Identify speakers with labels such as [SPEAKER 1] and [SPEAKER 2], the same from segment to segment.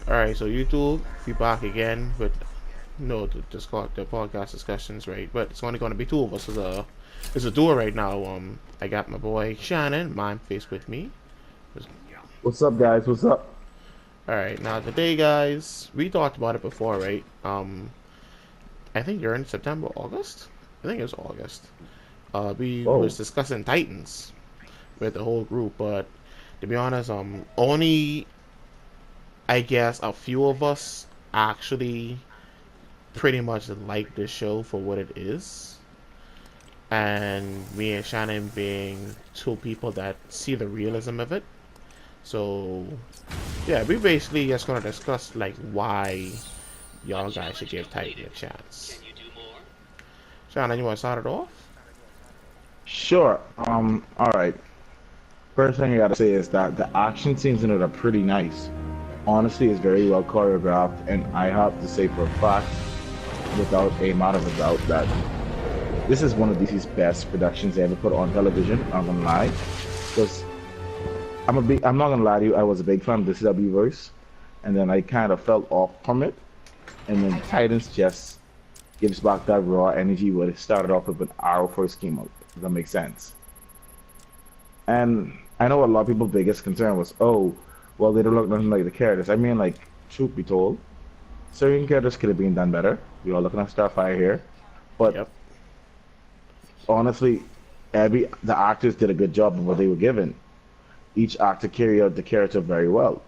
[SPEAKER 1] Alright, so YouTube, we back again with the podcast discussions, right? But it's only gonna be two of us. It's a duo right now. I got my boy Shannon, mime face with me.
[SPEAKER 2] What's up, guys? What's up?
[SPEAKER 1] Alright, now today guys, we talked about it before, right? I think you're in September, August? I think it was August. We
[SPEAKER 2] Whoa.
[SPEAKER 1] was discussing Titans with the whole group, but to be honest, only I guess a few of us actually pretty much like the show for what it is. And me and Shannon being two people that see the realism of it. So, yeah, we basically just gonna discuss like why y'all guys should give Titan a chance. Shannon, you wanna start it off?
[SPEAKER 2] Sure. All right. First thing I gotta say is that the action scenes in it are pretty nice. Honestly, it's very well choreographed, and I have to say for a fact, without a matter of a doubt, that this is one of DC's best productions they ever put on television. I'm gonna lie, because I'm not gonna lie to you. I was a big fan of the CW verse, and then I kind of fell off from it, and then Titans just gives back that raw energy what it started off with when Arrow first came out. Does that make sense? And I know a lot of people's biggest concern was, oh, well, they don't look nothing like the characters. I mean, like, truth be told, certain characters could have been done better. We are looking at Starfire here, but
[SPEAKER 1] Yep.
[SPEAKER 2] honestly, the actors did a good job of what they were given. Each actor carried out the character very well.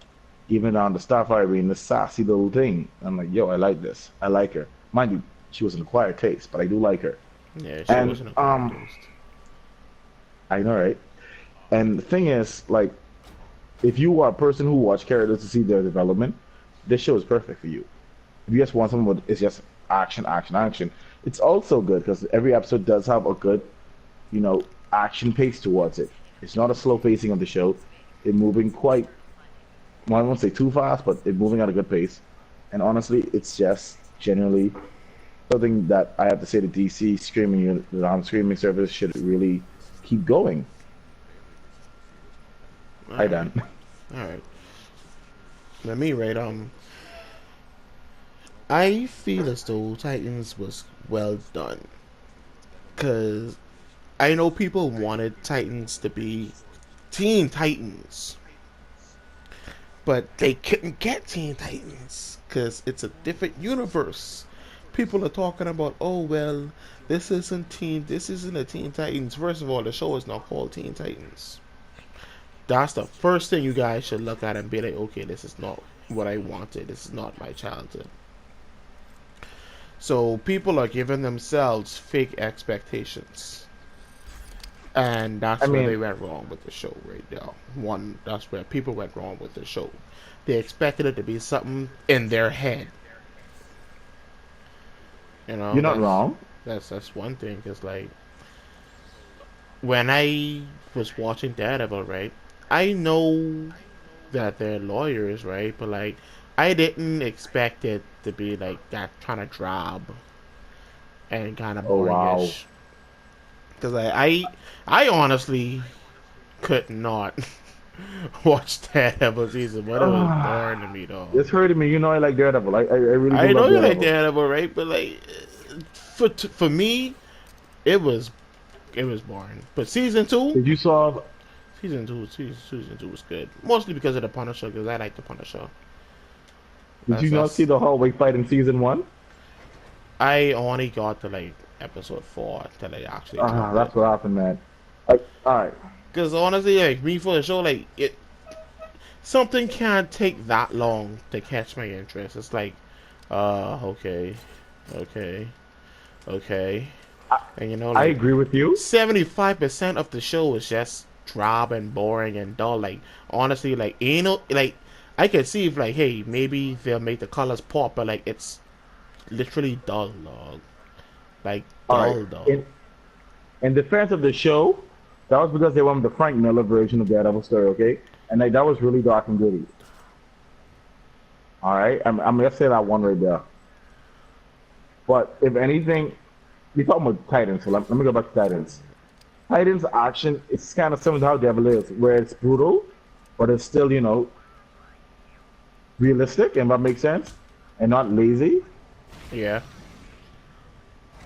[SPEAKER 2] Even on the Starfire being the sassy little thing. I'm like, yo, I like this. I like her. Mind you, she was an acquired taste, but I do like her.
[SPEAKER 1] Yeah, she
[SPEAKER 2] And
[SPEAKER 1] wasn't a characterist.
[SPEAKER 2] I know, right? And the thing is, like, if you are a person who watch characters to see their development, this show is perfect for you. If you just want someone with it's just action, action, action, it's also good because every episode does have a good, action pace towards it. It's not a slow pacing of the show. It's moving quite, well, I won't say too fast, but it's moving at a good pace. And honestly, it's just generally something that I have to say the DC streaming service should really keep going. Hi,
[SPEAKER 1] Alright.
[SPEAKER 2] Dan.
[SPEAKER 1] Alright. Let me rate I feel as though Titans was well done. Cause I know people wanted Titans to be Teen Titans, but they couldn't get Teen Titans because it's a different universe. People are talking about, oh well, this isn't a Teen Titans. First of all, the show is not called Teen Titans. That's the first thing you guys should look at and be like, okay, this is not what I wanted. This is not my childhood. So people are giving themselves fake expectations. And
[SPEAKER 2] I
[SPEAKER 1] that's where
[SPEAKER 2] mean,
[SPEAKER 1] they went wrong with the show right now. That's where people went wrong with the show. They expected it to be something in their head. You know,
[SPEAKER 2] you're not wrong.
[SPEAKER 1] that's one thing. Because like when I was watching Daredevil, right, I know that they're lawyers, right, but like I didn't expect it to be like that kind of drab and kind of
[SPEAKER 2] Oh wow.
[SPEAKER 1] boringish. Because I honestly could not watch Daredevil season one. It was boring to me, though.
[SPEAKER 2] It's hurting me. You know I like Daredevil. I really do
[SPEAKER 1] I know
[SPEAKER 2] love
[SPEAKER 1] you like
[SPEAKER 2] Daredevil.
[SPEAKER 1] Daredevil, right? But like, for me, it was it was boring. But
[SPEAKER 2] Did you saw
[SPEAKER 1] season two was good. Mostly because of the Punisher, because I like the Punisher.
[SPEAKER 2] did you not see
[SPEAKER 1] That's
[SPEAKER 2] the hallway fight in season one?
[SPEAKER 1] I only got to like episode four till I actually dropped it.
[SPEAKER 2] That's what happened, man. Like, all right.
[SPEAKER 1] Because honestly, like me for the show, like something can't take that long to catch my interest. It's like, okay, okay, okay,
[SPEAKER 2] I,
[SPEAKER 1] and you know,
[SPEAKER 2] I
[SPEAKER 1] like
[SPEAKER 2] agree with you.
[SPEAKER 1] 75% of the show is just drab and boring and dull. Like honestly, like like I could see if like, hey, maybe they'll make the colors pop, but like it's literally dull, dog. Like
[SPEAKER 2] All right.
[SPEAKER 1] dull, dull.
[SPEAKER 2] In defense of the show, that was because they went with the Frank Miller version of Daredevil story, okay? And like that was really dark and gritty. All right. I'm gonna say that one right there. But if anything, we talking about Titans, so let me go back to Titans. Titans action is kind of similar to how Devil is, where it's brutal, but it's still, realistic, and that makes sense, and not lazy.
[SPEAKER 1] Yeah.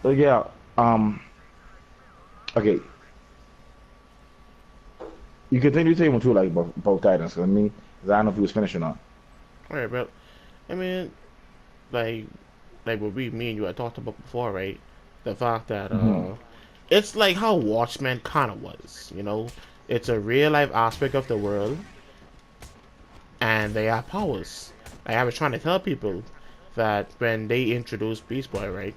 [SPEAKER 2] So yeah, okay, you continue saying what you like about Titans. 'Cause I mean, 'cause I don't know if he was finished or not.
[SPEAKER 1] All right, but I mean, like, what me and you had talked about before, right? The fact that
[SPEAKER 2] Hmm.
[SPEAKER 1] it's like how Watchmen kind of was, you know. It's a real life aspect of the world, and they have powers. Like I was trying to tell people that when they introduced Beast Boy, right?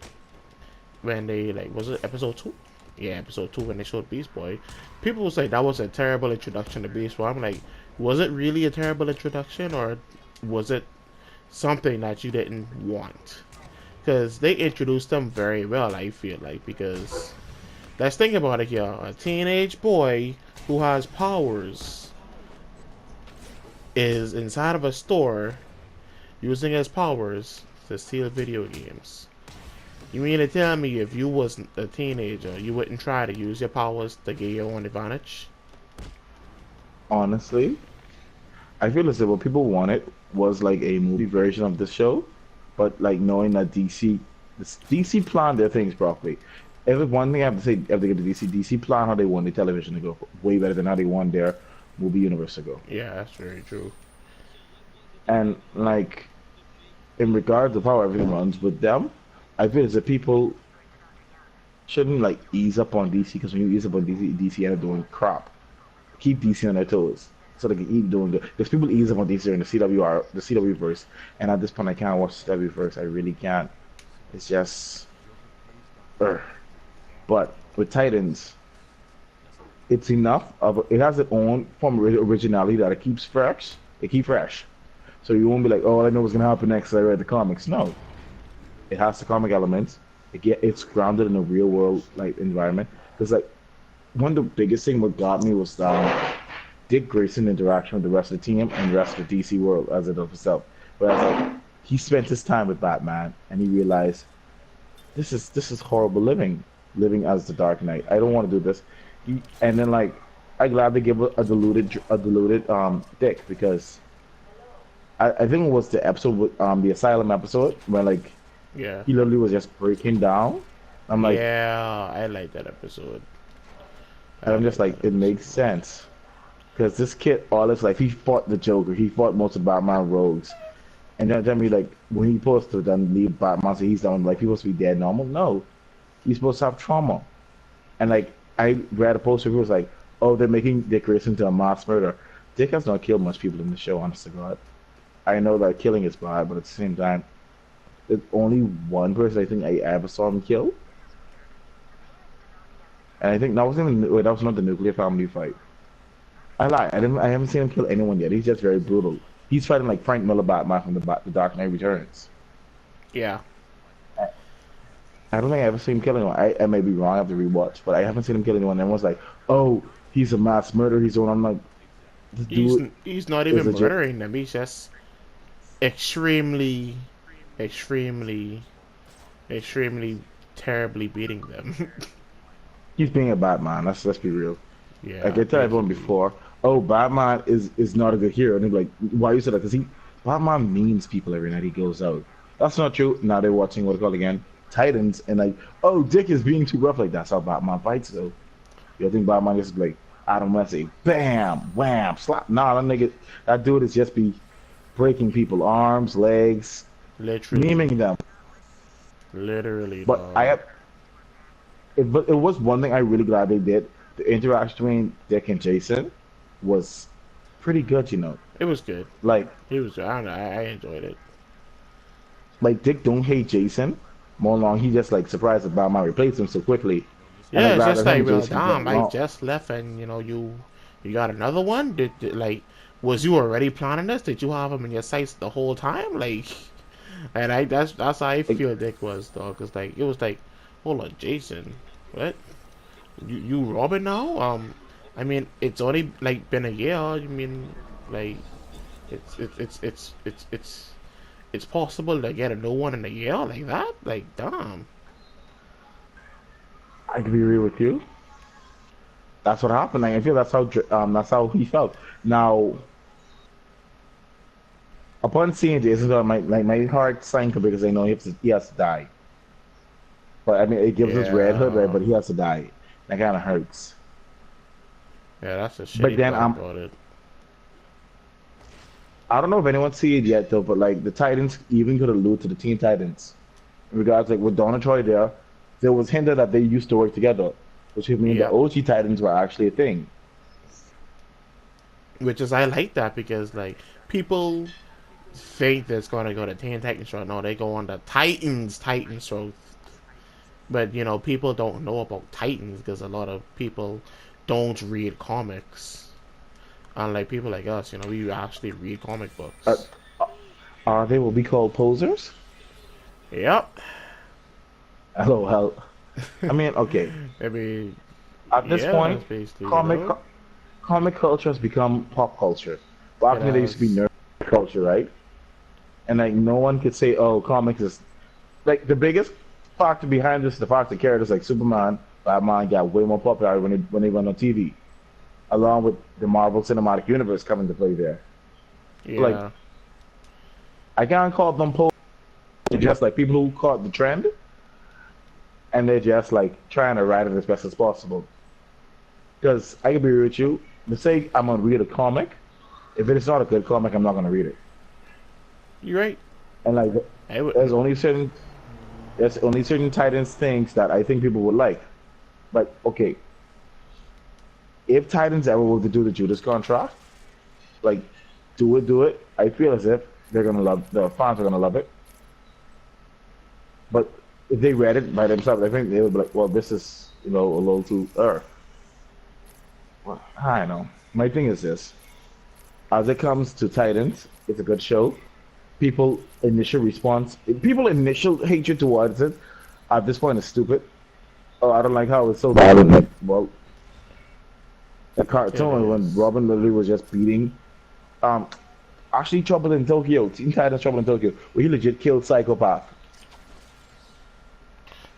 [SPEAKER 1] When they like, was it episode 2? Yeah, episode 2 when they showed Beast Boy, people was like that was a terrible introduction to Beast Boy. I'm like, was it really a terrible introduction, or was it something that you didn't want? Because they introduced them very well, I feel like, because let's think about it here. A teenage boy who has powers is inside of a store using his powers to steal video games. You mean to tell me if you wasn't a teenager, you wouldn't try to use your powers to get your own advantage?
[SPEAKER 2] Honestly, I feel as if what people wanted was like a movie version of the show, but like knowing that DC planned their things properly. If one thing I have to say, if they get to DC plan how they want their television to go way better than how they want their movie universe to go.
[SPEAKER 1] Yeah, that's very true.
[SPEAKER 2] And like in regards to how everything runs with them, I feel as if people shouldn't like ease up on DC because when you ease up on DC end up doing crap. Keep DC on their toes so they can keep doing good. Because people ease up on DC in the CW verse, and at this point I can't watch the CW verse. I really can't. It's just, ugh. But with Titans, it's enough of it has its own form of originality that it keeps fresh. It keeps fresh, so you won't be like, oh, I know what's gonna happen next. 'Cause I read the comics. No, it has the comic elements. It's grounded in a real world like environment. Because like one of the biggest thing what got me was Dick Grayson interaction with the rest of the team and the rest of the DC world as it of itself. Whereas like he spent his time with Batman and he realized this is horrible living as the Dark Knight. I don't want to do this. And then like I glad they give a diluted Dick because I think it was the episode with the Asylum episode where like
[SPEAKER 1] Yeah.
[SPEAKER 2] he literally was just breaking down. I'm like,
[SPEAKER 1] Yeah, I like that episode.
[SPEAKER 2] and
[SPEAKER 1] I
[SPEAKER 2] I'm just
[SPEAKER 1] like that
[SPEAKER 2] like, it makes
[SPEAKER 1] episode.
[SPEAKER 2] sense. Because this kid, all his life, he fought the Joker. He fought most of Batman rogues. And then tell me, like, when he supposed to then leave Batman, so he's done, like, he supposed to be dead normal? No. He's supposed to have trauma. And, like, I read a poster who was like, oh, they're making Dick Grayson into a mass murderer. Dick has not killed much people in the show, honest to God. I know that killing is bad, but at the same time, there's only one person I think I ever saw him kill. And I think that wasn't wait, that was not the nuclear family fight. I lie. I haven't seen him kill anyone yet. He's just very brutal. He's fighting like Frank Miller Batman from the Dark Knight Returns.
[SPEAKER 1] Yeah.
[SPEAKER 2] I don't think I ever seen him kill anyone. I may be wrong. I have to rewatch, but I haven't seen him kill anyone. Everyone's like, "Oh, he's a mass murderer. He's the one." I'm like, "This
[SPEAKER 1] He's
[SPEAKER 2] dude
[SPEAKER 1] he's not
[SPEAKER 2] is
[SPEAKER 1] even
[SPEAKER 2] a joke."
[SPEAKER 1] murdering them. He's just extremely, extremely, extremely terribly beating them.
[SPEAKER 2] He's being a Batman. Let's be real. Like
[SPEAKER 1] Yeah,
[SPEAKER 2] I tell everyone
[SPEAKER 1] basically.
[SPEAKER 2] before, "Oh, Batman is not a good hero," and they're like, "Why you say that?" Because Batman means people every night he goes out. That's not true. Now they're watching what they call again Titans, and like, "Oh, Dick is being too rough." Like that's how Batman fights, though. You think Batman just like Adam West say, "Bam, wham, slap"? Nah, that dude is just be breaking people arms, legs,
[SPEAKER 1] Literally,
[SPEAKER 2] maiming them.
[SPEAKER 1] literally,
[SPEAKER 2] But
[SPEAKER 1] dog.
[SPEAKER 2] but it was one thing I really glad they did. The interaction between Dick and Jason was pretty good, you know.
[SPEAKER 1] It was good.
[SPEAKER 2] Like
[SPEAKER 1] It was. I don't know. I enjoyed it.
[SPEAKER 2] like Dick don't hate Jason. More long, he just like surprised that Batman replaced him so quickly. And I'm
[SPEAKER 1] Yeah, it's
[SPEAKER 2] glad
[SPEAKER 1] just
[SPEAKER 2] that him
[SPEAKER 1] like,
[SPEAKER 2] and
[SPEAKER 1] well,
[SPEAKER 2] Jason get
[SPEAKER 1] damn, I
[SPEAKER 2] along.
[SPEAKER 1] just left, and you got another one. Like, was you already planning this? Did you have him in your sights the whole time? Like, and that's how I
[SPEAKER 2] Like,
[SPEAKER 1] feel Dick was, dog. Cause like it was like, hold on, Jason, what? You Robin now? I mean, it's only like been a year. I mean, like, it's possible to get a new one in a year like that. Like, damn.
[SPEAKER 2] I can be real with you. That's what happened. Like, I feel that's how he felt. Now, Upon seeing Jason Todd, my heart sank because I know he has to die. But I mean, it gives us Red Hood, right?
[SPEAKER 1] Yeah,
[SPEAKER 2] But he has to die. That kind of hurts.
[SPEAKER 1] yeah, that's the
[SPEAKER 2] But
[SPEAKER 1] shitty
[SPEAKER 2] then
[SPEAKER 1] part about it.
[SPEAKER 2] I don't know if anyone see it yet though. But like the Titans even could allude to the Teen Titans in regards like with Donna Troy there was hinted that they used to work together, which would mean the
[SPEAKER 1] Yep.
[SPEAKER 2] OG Titans were actually a thing.
[SPEAKER 1] Which is I like that because like people think that's gonna go to Teen Titans show. No, they go on the Titans show. But you know, people don't know about Titans because a lot of people don't read comics. Unlike people like us, you know, we actually read comic
[SPEAKER 2] Uh,
[SPEAKER 1] books.
[SPEAKER 2] they will be called posers.
[SPEAKER 1] Yep.
[SPEAKER 2] LOL. I mean, okay.
[SPEAKER 1] I mean,
[SPEAKER 2] At this
[SPEAKER 1] yeah,
[SPEAKER 2] point,
[SPEAKER 1] that's basically
[SPEAKER 2] comic
[SPEAKER 1] it.
[SPEAKER 2] comic culture has become pop culture. Back
[SPEAKER 1] It
[SPEAKER 2] in the day, it used to be
[SPEAKER 1] has.
[SPEAKER 2] nerd culture, right? And like no one could say, "Oh, comics is like the biggest factor behind this." The fact that characters like Superman, Batman got way more popular when they went on TV, along with the Marvel Cinematic Universe coming to play there. Like
[SPEAKER 1] Yeah.
[SPEAKER 2] I can't call them posers, they're just like people who caught the trend, and they're just like trying to ride it as best as possible. Because I can be real with you, to say I'm gonna read a comic, if it is not a good comic, I'm not gonna read it.
[SPEAKER 1] You're right.
[SPEAKER 2] And like,
[SPEAKER 1] I would.
[SPEAKER 2] there's only certain Titans things that I think people would like. But okay, if Titans ever were to do the Judas contract, like do it. I feel as if the fans are gonna love it. But if they read it by themselves, I think they would be like, well, this is a little too Well, I don't know. My thing is this: as it comes to Titans, it's a good show. People initial hatred towards it at this point is stupid. Oh, I don't like how it's so violent. Like, well, the
[SPEAKER 1] It
[SPEAKER 2] cartoon when
[SPEAKER 1] is.
[SPEAKER 2] Robin literally was just beating, um, actually Trouble in Tokyo, Teen Titans Trouble in Tokyo, where he legit killed Psychopath.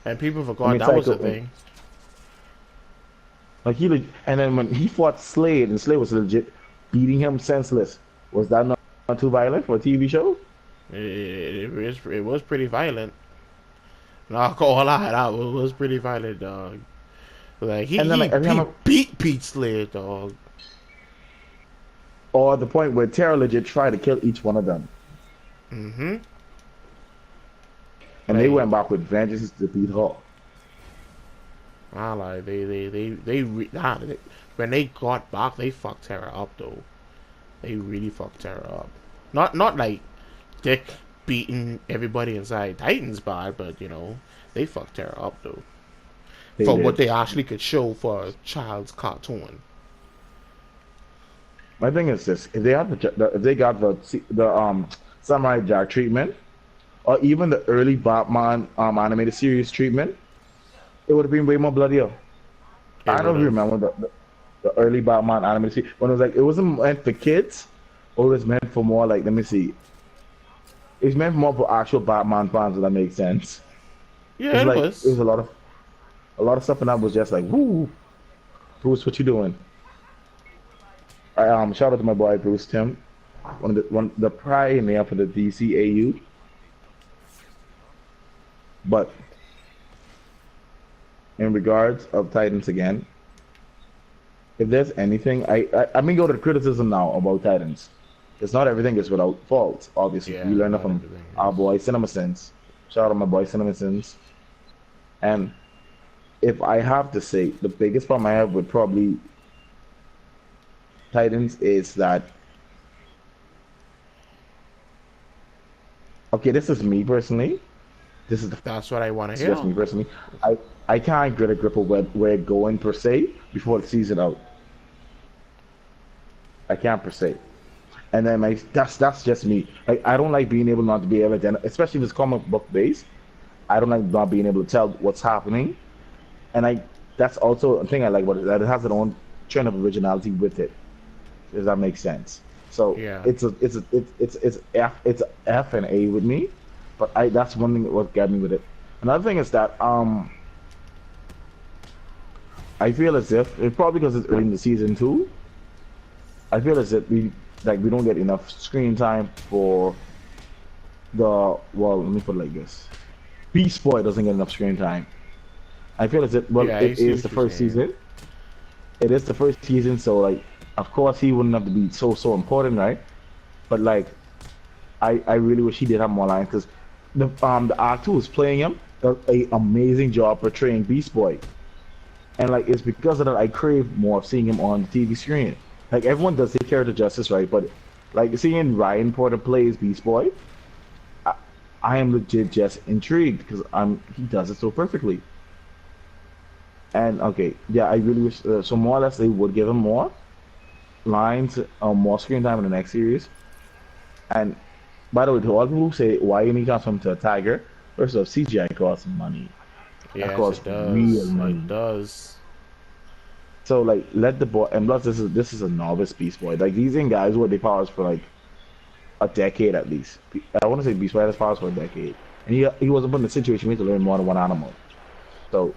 [SPEAKER 1] And people
[SPEAKER 2] I
[SPEAKER 1] forgot
[SPEAKER 2] mean,
[SPEAKER 1] that was the
[SPEAKER 2] Psycho,
[SPEAKER 1] thing.
[SPEAKER 2] like and then when he fought Slade, and Slade was legit beating him senseless. Was that not too violent for a TV show?
[SPEAKER 1] It was pretty violent. Not gonna lie, that was pretty violent, dog. Like he
[SPEAKER 2] And then
[SPEAKER 1] he,
[SPEAKER 2] like every
[SPEAKER 1] he
[SPEAKER 2] time,
[SPEAKER 1] beat Pete Slade, dog.
[SPEAKER 2] or the point where Terra legit tried to kill each one of them,
[SPEAKER 1] Mm-hmm.
[SPEAKER 2] and they
[SPEAKER 1] Like
[SPEAKER 2] went back with vengeance to beat her.
[SPEAKER 1] I like when they got back, they fucked Terra up though. They really fucked Terra up. Not like Dick beating everybody inside Titans bad, but you know they fucked Terra up though.
[SPEAKER 2] They
[SPEAKER 1] For what
[SPEAKER 2] did.
[SPEAKER 1] they actually could show for a child's cartoon.
[SPEAKER 2] My thing is this: if they had if they got the Samurai Jack treatment, or even the early Batman animated series treatment, it would have been way more bloodier.
[SPEAKER 1] It
[SPEAKER 2] I don't know
[SPEAKER 1] would
[SPEAKER 2] if you
[SPEAKER 1] have.
[SPEAKER 2] remember the early Batman animated series when it was like it wasn't meant for kids, or it was meant for more like let me see, it's meant more for actual Batman fans. If that makes sense.
[SPEAKER 1] Yeah,
[SPEAKER 2] It's
[SPEAKER 1] it
[SPEAKER 2] like it was
[SPEAKER 1] was.
[SPEAKER 2] a lot of stuff in that was just like woo, Bruce, what you doing? I shout out to my boy Bruce Tim, the pioneer for the DCAU. But in regards of Titans again, if there's anything, I mean go to the criticism now about Titans. It's not everything is without fault. Obviously,
[SPEAKER 1] Yeah,
[SPEAKER 2] we learned that
[SPEAKER 1] not
[SPEAKER 2] from
[SPEAKER 1] everything
[SPEAKER 2] our
[SPEAKER 1] is.
[SPEAKER 2] boy Cinema Sins. Shout out to my boy Cinema Sins. And if I have to say, the biggest problem I have with probably Titans is that okay, this is me personally. This is
[SPEAKER 1] That's what I want to
[SPEAKER 2] just
[SPEAKER 1] hear.
[SPEAKER 2] me personally. I can't get a grip of where it's going per se before the season out. I can't per se. And then that's just me. Like I don't like being able not to be able to, especially if it's comic book based. I don't like not being able to tell what's happening. And that's also a thing I like about it, that it has its own trend of originality with it. Does that make sense? So
[SPEAKER 1] Yeah.
[SPEAKER 2] it's F and A with me, but that's one thing that what got me with it. Another thing is that I feel as if it's probably because it's early in the season too. I feel as if like we don't get enough screen time for let me put it like this. Beast Boy doesn't get enough screen time. I feel as if
[SPEAKER 1] Yeah, I
[SPEAKER 2] it
[SPEAKER 1] see
[SPEAKER 2] is
[SPEAKER 1] what
[SPEAKER 2] the
[SPEAKER 1] you're
[SPEAKER 2] first
[SPEAKER 1] saying.
[SPEAKER 2] season. It is the first season, so like of course he wouldn't have to be so important, right? But like I really wish he did have more lines because the actor who's playing him does a amazing job portraying Beast Boy. And like it's because of that I crave more of seeing him on the TV screen. Like everyone does take character justice, right? But like seeing Ryan Porter plays Beast Boy, I, I am legit just intrigued because he does it so perfectly. And okay, yeah, I really wish so more or less they would give him more lines, more screen time in the next series. And by the way, to all people who say why you need to transform to a tiger, first off, CGI costs money. That
[SPEAKER 1] Yes, it
[SPEAKER 2] costs real
[SPEAKER 1] does. It
[SPEAKER 2] money.
[SPEAKER 1] does.
[SPEAKER 2] So like let the boy and plus this is a novice Beast Boy. Like these ain't guys with their powers for like a decade at least. I want to say Beast Boy has powers for a decade. And he wasn't put in a situation where he had to learn more than one animal. So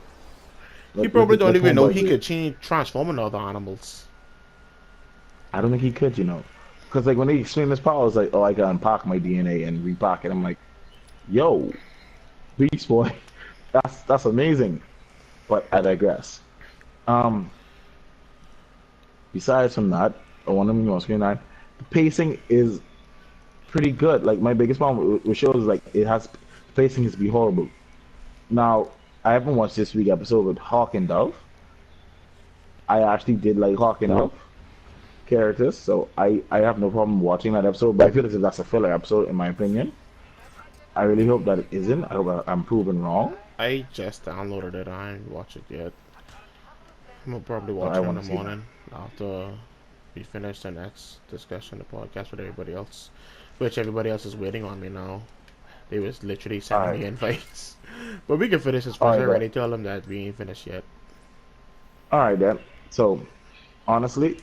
[SPEAKER 1] He probably don't
[SPEAKER 2] let
[SPEAKER 1] even know
[SPEAKER 2] homeboy
[SPEAKER 1] he
[SPEAKER 2] do
[SPEAKER 1] could
[SPEAKER 2] it.
[SPEAKER 1] change, transform into other animals.
[SPEAKER 2] I don't think he could, you know. Because like when they explain his powers, like, oh I can unpack my DNA and repack it. I'm like, yo, Beast Boy, that's amazing. But I digress. Um Besides from that, I want to move on screen nine. The pacing is pretty good. Like my biggest problem with shows is like the pacing is be horrible. Now I haven't watched this week episode with Hawk and Dove. I actually did like Hawk and Dove characters, so I have no problem watching that episode. But I feel as if that's a filler episode in my opinion. I really hope that it isn't. I hope I'm proven wrong.
[SPEAKER 1] I just downloaded it. I ain't watched it yet. I'm gonna probably
[SPEAKER 2] But
[SPEAKER 1] watch
[SPEAKER 2] I
[SPEAKER 1] it in
[SPEAKER 2] want
[SPEAKER 1] the
[SPEAKER 2] to see that.
[SPEAKER 1] morning after we finish the next discussion, the podcast with everybody else. Which everybody else is waiting on me now. They was literally
[SPEAKER 2] All
[SPEAKER 1] sending me
[SPEAKER 2] right,
[SPEAKER 1] invites. But we can finish this
[SPEAKER 2] all
[SPEAKER 1] first. I
[SPEAKER 2] right, then.
[SPEAKER 1] already tell them that we ain't finished yet.
[SPEAKER 2] All right then. So honestly,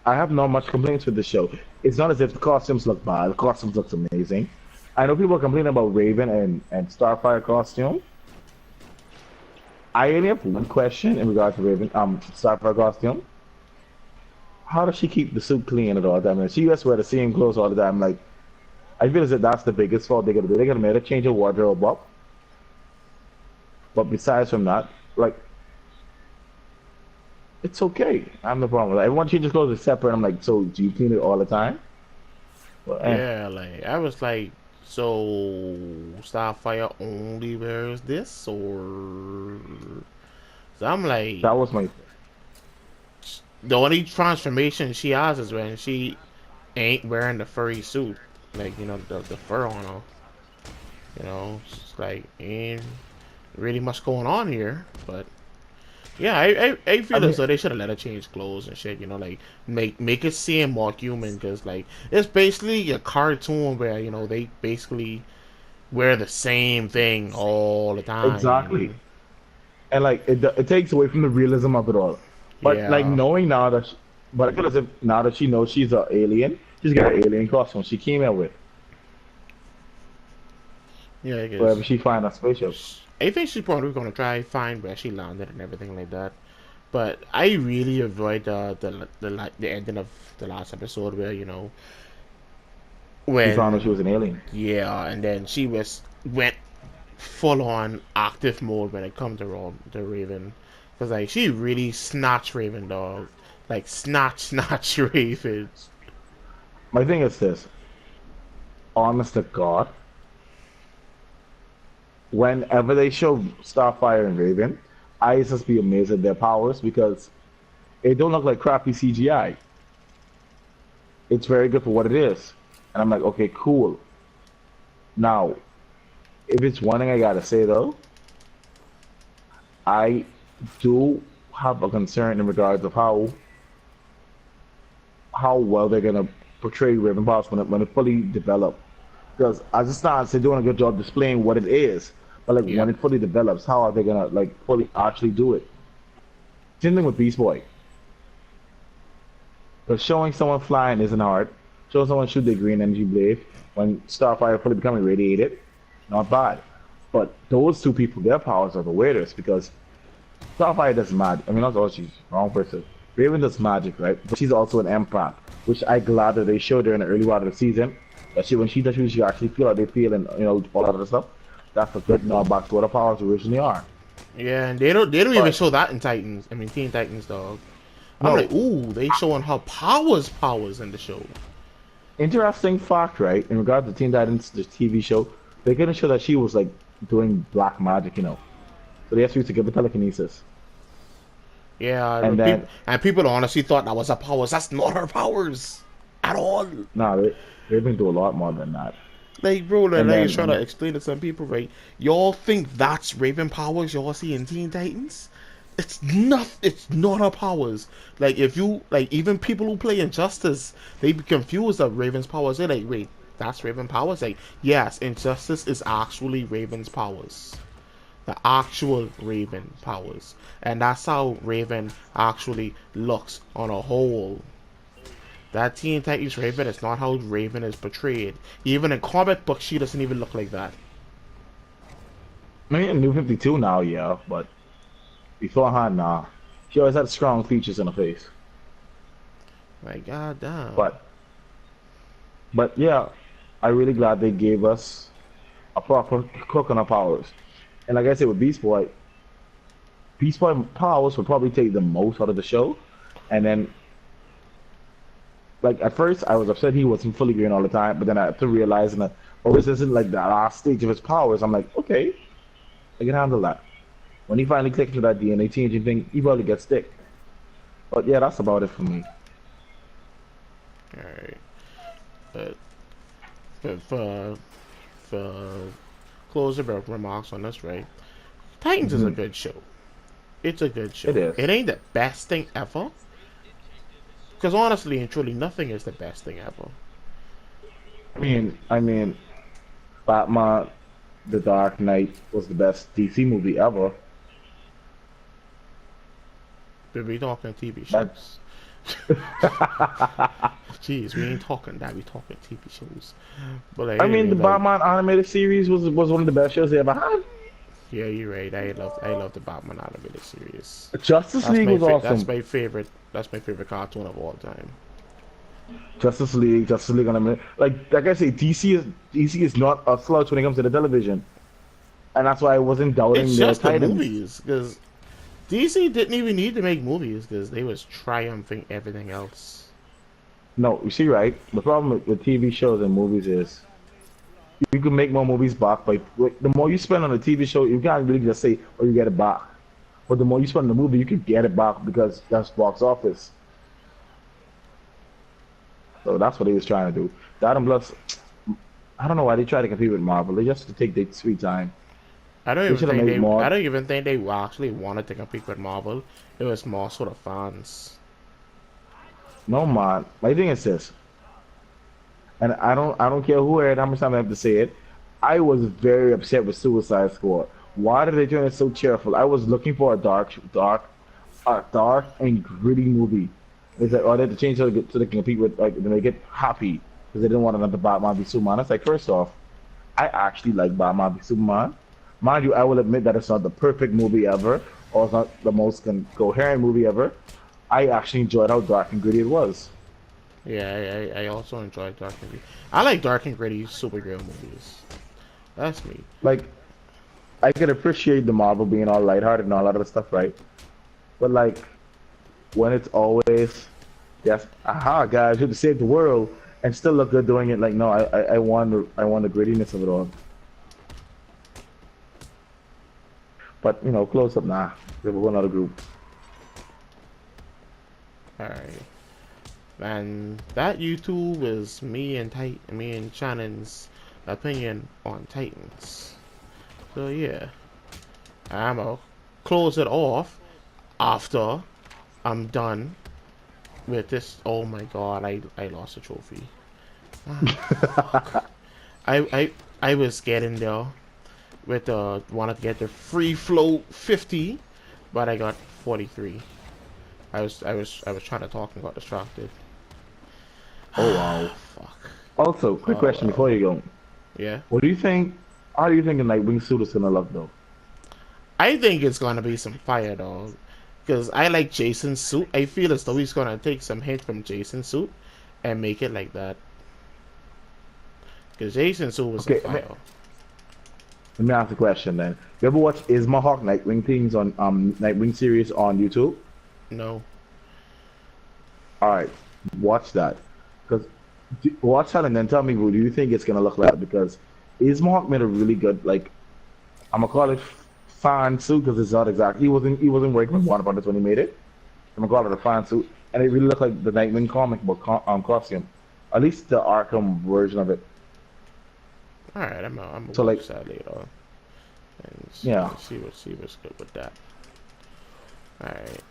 [SPEAKER 2] I have not much complaints with the show. It's not as if the costumes look bad. The costumes looks amazing. I know people are complaining about Raven and Starfire costume. I only have one question in regards to Raven Starfire costume. How does she keep the suit clean at all the time? And she just wear the same clothes all the time. Like I feel as if that's the biggest fault they gotta do. They gotta make a change of wardrobe up. But besides from that, like it's okay. I have no problem with that. Everyone changes clothes is separate. I'm like, so do you clean it all the time? Well,
[SPEAKER 1] Yeah, like I was like, so Starfire only wears this, or so I'm like,
[SPEAKER 2] that was my
[SPEAKER 1] the only transformation she has is when she ain't wearing the furry suit, like the fur on her. It's like ain't really much going on here, but yeah, I
[SPEAKER 2] I
[SPEAKER 1] feel as
[SPEAKER 2] mean
[SPEAKER 1] though they should have let her change clothes and shit. Like make it seem more human, because like it's basically a cartoon where they basically wear the same thing all the
[SPEAKER 2] exactly.
[SPEAKER 1] time.
[SPEAKER 2] And like it takes away from the realism of it all. But like
[SPEAKER 1] Yeah,
[SPEAKER 2] knowing now that, but I feel as if now that she knows she's an alien, she's got an alien costume she came out with
[SPEAKER 1] yeah, I guess.
[SPEAKER 2] wherever she find a spaceship.
[SPEAKER 1] I think she's probably gonna try find where she landed and everything like that. But I really avoid the ending of the last episode where
[SPEAKER 2] She found out she
[SPEAKER 1] when
[SPEAKER 2] was an alien.
[SPEAKER 1] yeah, and then she went full on active mode when it comes to Raven, because like she really snatched Raven, dog, like snatch Raven.
[SPEAKER 2] My thing is this: honest to God, whenever they show Starfire and Raven, I just be amazed at their powers because it don't look like crappy CGI. It's very good for what it is, and I'm like, okay, cool. Now, if it's one thing I gotta say though, I do have a concern in regards of how well they're gonna portray Raven Powers when it fully develops. Because as it stands, they're doing a good job displaying what it is. But like when
[SPEAKER 1] Yep.
[SPEAKER 2] it fully develops, how are they gonna like fully actually do it? Same thing with Beast Boy. Because showing someone flying isn't hard. Showing someone shoot their green energy blade when Starfire fully becoming radiated, not bad. But those two people, their powers are the weirdest because Starfire doesn't mad. I mean, not all she's wrong person. Raven does magic, right? But she's also an empath, which I glad that they showed her in the early part of the season. That she, when she does, she actually feel like they feel, and all that other stuff. That's a good nod back to what the powers originally are.
[SPEAKER 1] Yeah, and they don't even
[SPEAKER 2] But
[SPEAKER 1] show that in Titans. I mean, Teen Titans, dog. I'm
[SPEAKER 2] no,
[SPEAKER 1] like, ooh, they showing her powers in the show.
[SPEAKER 2] interesting fact, right? In regard to Teen Titans, the TV show, they couldn't show that she was like doing black magic, So they asked you to give her telekinesis.
[SPEAKER 1] Yeah,
[SPEAKER 2] And then,
[SPEAKER 1] and people honestly thought that was her powers. That's not her powers at all.
[SPEAKER 2] nah, they've been through a lot more than that.
[SPEAKER 1] Like, bro,
[SPEAKER 2] And
[SPEAKER 1] like,
[SPEAKER 2] then,
[SPEAKER 1] you trying to explain to some people, right? Y'all think that's Raven powers y'all see in Teen Titans? It's not. It's not her powers. Like, if you like, even people who play Injustice, they be confused of Raven's powers. They're like, wait, that's Raven powers? Like, yes, Injustice is actually Raven's powers, the actual Raven powers, and that's how Raven actually looks on a whole. That Teen Titans Raven is not how Raven is portrayed. Even in comic books, she doesn't even look like that.
[SPEAKER 2] I mean, New 52 now, yeah, but beforehand, nah. She always had strong features in her face.
[SPEAKER 1] Like, goddamn.
[SPEAKER 2] But yeah, I'm really glad they gave us a proper cook on our powers. And like I said with Beast Boy powers would probably take the most out of the show. And then, like at first, I was upset he wasn't fully green all the time, but then I had to realize that, oh, this isn't like the last stage of his powers. I'm like, okay, I can handle that. When he finally clicks with that DNA changing thing, he probably gets stick. But yeah, that's about it for me.
[SPEAKER 1] Alright. But for closing remarks on this, right? Titans is a good show. It's a good show.
[SPEAKER 2] It is.
[SPEAKER 1] It ain't the best thing ever. Because honestly and truly, nothing is the best thing ever.
[SPEAKER 2] I mean, Batman, The Dark Knight was the best DC movie ever.
[SPEAKER 1] But we talking TV
[SPEAKER 2] That's
[SPEAKER 1] shows. Jeez, we ain't talking that. We talking TV shows. But like,
[SPEAKER 2] I mean,
[SPEAKER 1] anyway,
[SPEAKER 2] the
[SPEAKER 1] like,
[SPEAKER 2] Batman animated series was one of the best shows they ever had.
[SPEAKER 1] yeah, you're right. I love the Batman animated series.
[SPEAKER 2] Justice League was awesome.
[SPEAKER 1] That's my favorite. That's my favorite cartoon of all time.
[SPEAKER 2] Justice League animated. Like I say, DC is not a slouch when it comes to the television, and that's why I wasn't doubting
[SPEAKER 1] It's
[SPEAKER 2] their
[SPEAKER 1] just the
[SPEAKER 2] Titans.
[SPEAKER 1] movies, because DC didn't even need to make movies because they was triumphing everything else.
[SPEAKER 2] No, you see, right? The problem with TV shows and movies is you can make more movies back by the more you spend on a TV show, you can't really just say, "Oh, you get it back." But the more you spend on the movie, you can get it back because that's box office. So that's what he was trying to do. That and plus, I don't know why they try to compete with Marvel. They just take their sweet time.
[SPEAKER 1] I don't
[SPEAKER 2] They
[SPEAKER 1] even
[SPEAKER 2] should have
[SPEAKER 1] think
[SPEAKER 2] made
[SPEAKER 1] they.
[SPEAKER 2] more.
[SPEAKER 1] I don't even think they actually wanted to compete with Marvel. It was more sort of fans.
[SPEAKER 2] No, man. My thing is this, and I don't care who heard how much time I have to say it. I was very upset with Suicide Squad. Why did they turn it so cheerful? I was looking for a dark and gritty movie. They said, oh, they had to change so they can compete with, like, to make it happy because they didn't want another Batman v Superman. It's like, first off, I actually like Batman v Superman. Mind you, I will admit that it's not the perfect movie ever, or it's not the most coherent movie ever. I actually enjoyed how dark and gritty it was.
[SPEAKER 1] Yeah, I also enjoy Dark and Gritty. I like Dark and Gritty superhero movies. That's me.
[SPEAKER 2] Like, I can appreciate the Marvel being all lighthearted and all that other stuff, right? But like, when it's always, yes, aha, guys, you have to save the world and still look good doing it. Like, no, I want the grittiness of it all. But close up, nah. We have another group.
[SPEAKER 1] Alright. And that YouTube is me and Shannon's opinion on Titans. So yeah, I'm gonna close it off after I'm done with this. Oh my god, I lost a trophy. I was getting there with wanted to get the free flow 50, but I got 43. I was trying to talk and got distracted.
[SPEAKER 2] Oh wow.
[SPEAKER 1] Fuck.
[SPEAKER 2] Also, quick question before you go.
[SPEAKER 1] Yeah.
[SPEAKER 2] What do you think? How are you thinking like Wingsuit is gonna look though?
[SPEAKER 1] I think it's gonna be some fire, dog. Because I like Jason's suit. I feel as though he's gonna take some hint from Jason's suit and make it like that. Because Jason's suit was a
[SPEAKER 2] Okay,
[SPEAKER 1] fire.
[SPEAKER 2] let me ask a question then. You ever watch Isma Hawk Nightwing things on Nightwing series on YouTube?
[SPEAKER 1] No.
[SPEAKER 2] All right, watch that. Because watch that and then tell me what do you think it's gonna look like? Because Isma Hawk made a really good like I'm gonna call it fan suit because it's not exact. He wasn't working with Warner Brothers when he made it. I'm gonna call it a fan suit, and it really looked like the Nightwing comic book costume, at least the Arkham version of it.
[SPEAKER 1] All right, I'm gonna
[SPEAKER 2] So like
[SPEAKER 1] watch that later on and
[SPEAKER 2] yeah.
[SPEAKER 1] see what's good with that. All right.